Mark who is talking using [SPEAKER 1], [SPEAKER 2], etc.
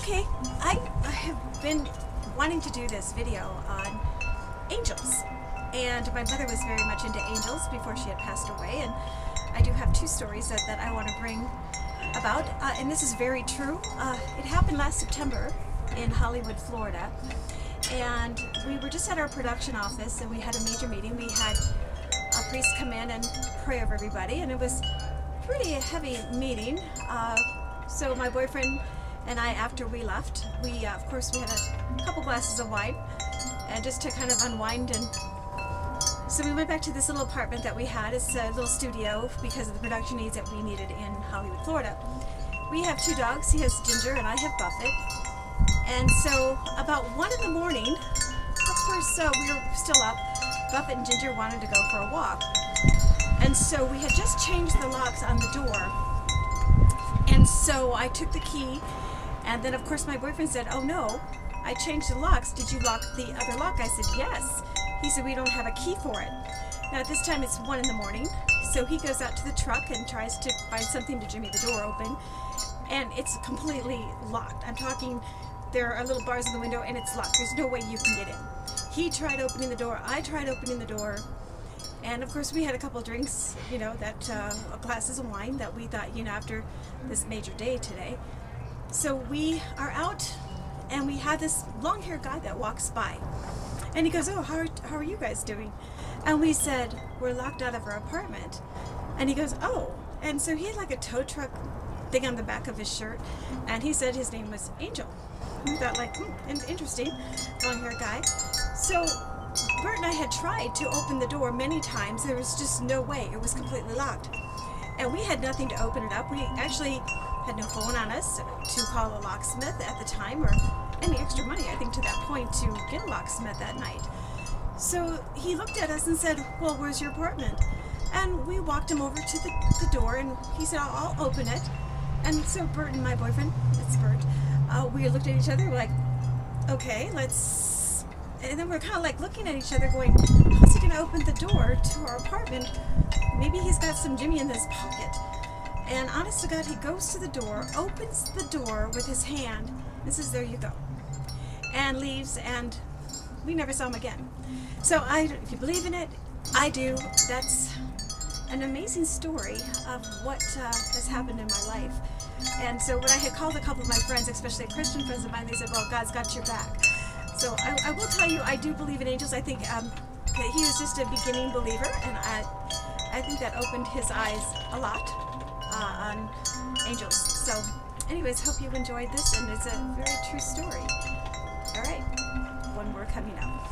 [SPEAKER 1] Okay, I have been wanting to do this video on angels, and my mother was very much into angels before she had passed away, and I do have two stories that I want to bring about, and this is very true. It happened last September in Hollywood, Florida, and we were just at our production office and we had a major meeting. We had a priest come in and pray over everybody, and it was pretty heavy meeting. So my boyfriend and I, after we left, we of course we had a couple glasses of wine and just to kind of unwind, and so we went back to this little apartment that we had. It's a little studio because of the production needs that we needed in Hollywood, Florida. We have two dogs. He has Ginger and I have Buffett. And so about 1 in the morning, of course we were still up, Buffett and Ginger wanted to go for a walk. And so we had just changed the locks on the door. And so I took the key, and then of course my boyfriend said, "Oh no, I changed the locks. Did you lock the other lock?" I said, "Yes." He said, "We don't have a key for it." Now at this time it's 1 in the morning, so he goes out to the truck and tries to find something to jimmy the door open, and it's completely locked. I'm talking, there are little bars in the window and it's locked. There's no way you can get in. He tried opening the door, I tried opening the door, and of course we had a couple drinks, glasses of wine that we thought, after this major day today. So we are out and we have this long-haired guy that walks by. And he goes, "Oh, how are you guys doing?" And we said, "We're locked out of our apartment." And he goes, "Oh." And so he had like a tow truck thing on the back of his shirt, and he said his name was Angel. We thought like, interesting, long-haired guy. So Bert and I had tried to open the door many times. There was just no way. It was completely locked. And we had nothing to open it up. We actually had no phone on us to call a locksmith at the time, or any extra money, I think, to that point to get a locksmith that night. So he looked at us and said, "Well, where's your apartment?" And we walked him over to the door, and he said, "I'll open it." And so Bert and my boyfriend, it's Bert, we looked at each other like, "Okay, let's..." And then we're kind of like looking at each other going, how's he going to open the door to our apartment? Maybe he's got some Jimmy in his pocket. And honest to God, he goes to the door, opens the door with his hand, and says, "There you go," and leaves, and we never saw him again. So if you believe in it, I do. That's an amazing story of what has happened in my life. And so when I had called a couple of my friends, especially Christian friends of mine, they said, "Well, God's got your back." So I will tell you, I do believe in angels. I think that he was just a beginning believer, and I think that opened his eyes a lot on angels. So anyways, hope you enjoyed this, and it's a very true story. All right, one more coming up.